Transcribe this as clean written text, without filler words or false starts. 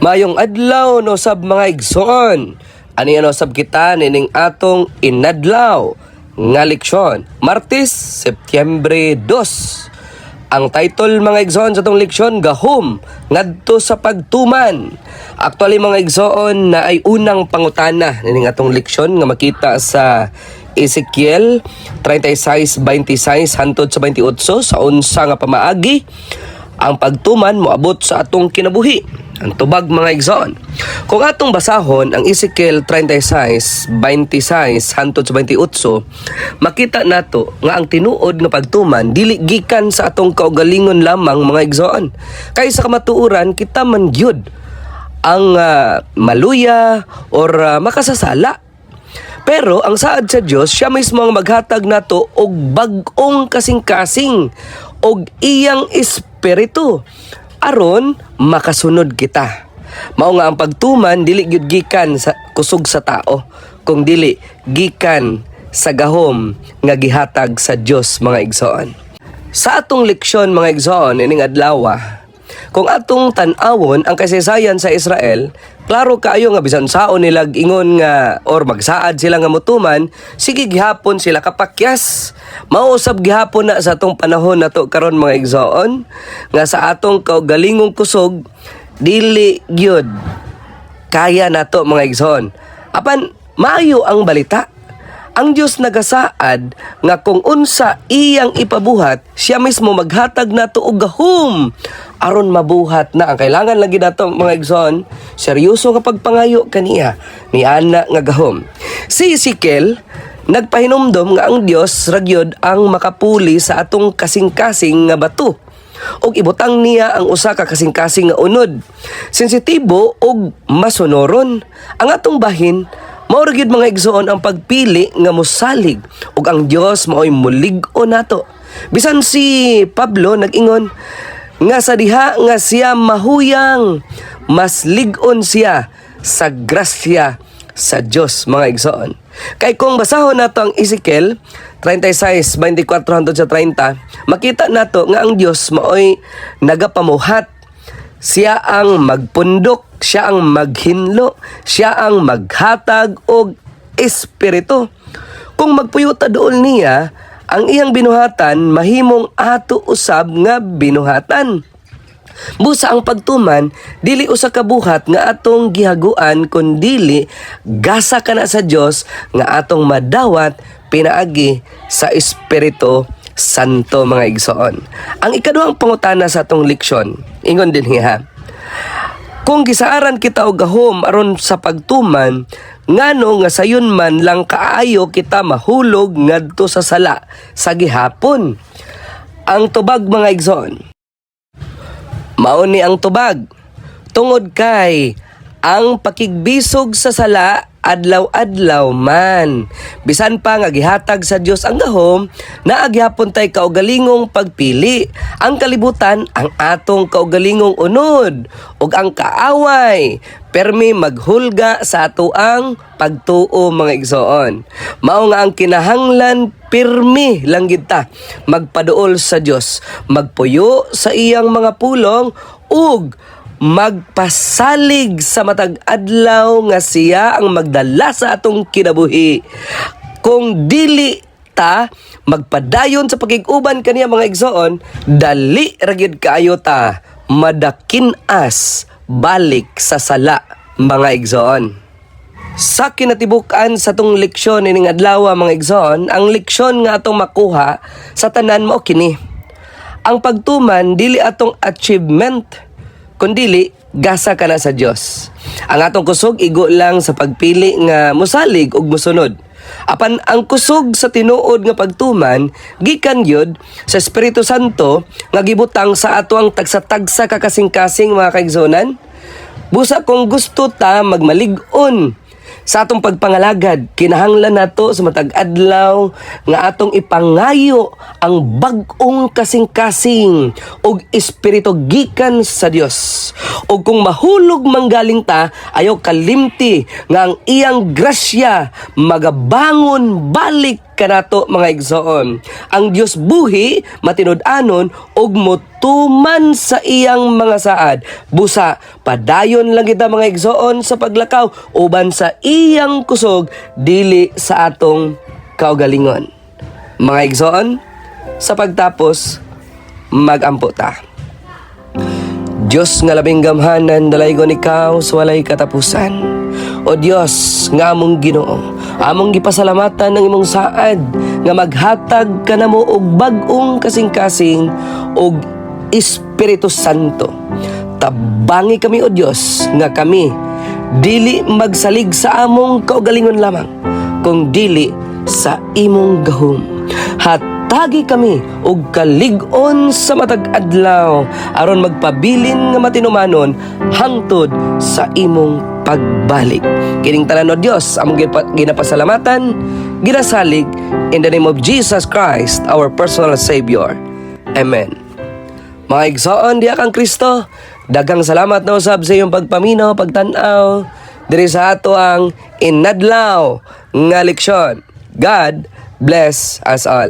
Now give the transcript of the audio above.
Mayong adlaw no sab mga igsoon. Ani ano sab kita nining atong inadlaw nga leksyon. Martes, Setyembre 2. Ang title mga igsoon sa itong leksyon, Gahom ngadto sa pagtuman. Actually mga igsoon na ay unang pangutana nining atong leksyon nga makita sa Ezekiel 36:26 hantod sa 28 sa unsa nga pamaagi. Ang pagtuman moabot sa atong kinabuhi. Ang tubag mga igsoon. Kung atong basahon ang Ezekiel 36:26 hantod sa 28, makita nato nga ang tinuod nga pagtuman dili gikan sa atong kaugalingon lamang mga igsoon. Kay sa kamatuoran kita man gyud ang maluya or makasasala. Pero ang saad sa Dios, siya mismo ang maghatag nato og bag-ong kasing-kasing og iyang espiritu aron makasunod kita. Mao nga ang pagtuman dili gyud gikan sa kusog sa tao, kung dili gikan sa gahom nga gihatag sa Dios mga igsoon. Sa atong leksyon mga igsoon ining adlaw, kung atong tan-awon ang kasaysayan sa Israel, klaro kaayo nga bisan saon nila ingon nga or magsaad sila nga mutuman, sige gihapon sila kapakyas. Mausab gihapon na sa atong panahon nato karon mga igsoon nga sa atong kaugalingong kusog dili gyud kaya nato mga igsoon. Apan maayo ang balita. Ang Dios nagasaad nga kung unsa iyang ipabuhat, siya mismo maghatag nato og gahom aron mabuhat na. Ang kailangan lagi nato mga igsoon, seryoso nga pagpangayo kaniya ni ana nga gahom. Si Ezekiel nagpahinumdom nga ang Dios ragyod ang makapuli sa atong kasing-kasing nga bato og ibutang niya ang usa ka kasing-kasing nga unod, sensitibo og masunoron. Ang atong bahin mao ra gyud mga igsoon ang pagpili nga mosalig ug ang Dios mao'y mulig-on nato. Bisan si Pablo nag-ingon nga sa diha nga siya mahuyang, mas lig-on siya sa grasya sa Dios mga igsoon. Kay kung basahon nato ang Ezekiel 36:24 hangtod sa 30, makita nato nga ang Dios mao'y nagapamuhat. Siya ang magpundok, siya ang maghinlo, siya ang maghatag og espiritu. Kung magpuyota dool niya, ang iyang binuhatan mahimong ato usab nga binuhatan. Busa ang pagtuman, dili usa ka buhat nga atong gihaguan kundili gasa kana sa Dios nga atong madawat pinaagi sa Espiritu Santo mga igsoon. Ang ikaduhang pangutana sa atong leksyon, ingon din niya, kung gisaaran kita og gahom aron sa pagtuman, ngano nga sayon man lang kaayo kita mahulog ngadto sa sala sa gihapon? Ang tubag mga igsoon, mao ni ang tubag, tungod kay ang pakigbisog sa sala adlaw-adlaw man. Bisan pa nga gihatag sa Dios ang gahom, naagyapon tay kaugalingong pagpili. Ang kalibutan ang atong kaugalingong unod ug ang kaaway permi maghulga sa atoang pagtuo mga igsoon. Mao nga ang kinahanglan pirmi lang gid ta magpaduol sa Dios, magpuyo sa iyang mga pulong ug magpasalig sa matag adlaw nga siya ang magdala sa atong kinabuhi. Kung dili ta magpadayon sa pagig-uban kaniya mga igsoon, dali ra gyud kaayo ta madakin-as balik sa sala mga igsoon. Sa kinatibuk-an sa tong leksyon ining adlaw mga igsoon, ang leksyon nga atong makuha sa tanan mao kini. Ang pagtuman dili atong achievement, kundili gasa ka na sa Dios. Ang atong kusog igo lang sa pagpili nga mosalig ug mosunod. Apan ang kusog sa tinuod nga pagtuman gikan gyud sa Espiritu Santo nga gibutang sa ato ang tagsa-tagsa ka kasing-kasing mga kaigsonan. Busa kung gusto ta magmalig-on sa atong pagpangalagad, kinahanglan nato sa matag adlaw nga atong ipangayo ang bag-ong kasing-kasing og espiritu gikan sa Dios. Og kung mahulog manggaling ta, ayaw kalimti nga ang iyang grasya magabangon balik kanato mga igsoon. Ang Dios buhi matinud-anon ug motuman sa iyang mga saad. Busa padayon lang kita mga igsoon sa paglakaw uban sa iyang kusog dili sa atong kaugalingon. Mga igsoon, sa pagtapos magampo ta. Diyos nga labing gamhanan, dalaygon ikaw sa walay katapusan. O Diyos nga among Ginoo, among gipasalamatan ng imong saad nga maghatag kanamo og bag-ong kasing-kasing og Espiritu Santo. Tabangi kami o Diyos nga kami dili magsalig sa among kaugalingon lamang, kung dili sa imong gahom. Hatagi kami og kalig-on sa matag adlaw aron magpabilin nga matinumanon hangtod sa imong pagbalik. Kining tanan o Dios among ginapasalamatan, ginasalig in the name of Jesus Christ, our personal Savior. Amen. Mga igsoon diha kang Kristo, daghang salamat na usab sa iyong pagpaminaw, pagtan-aw diri sa ato ang inadlaw nga leksyon. God bless us all.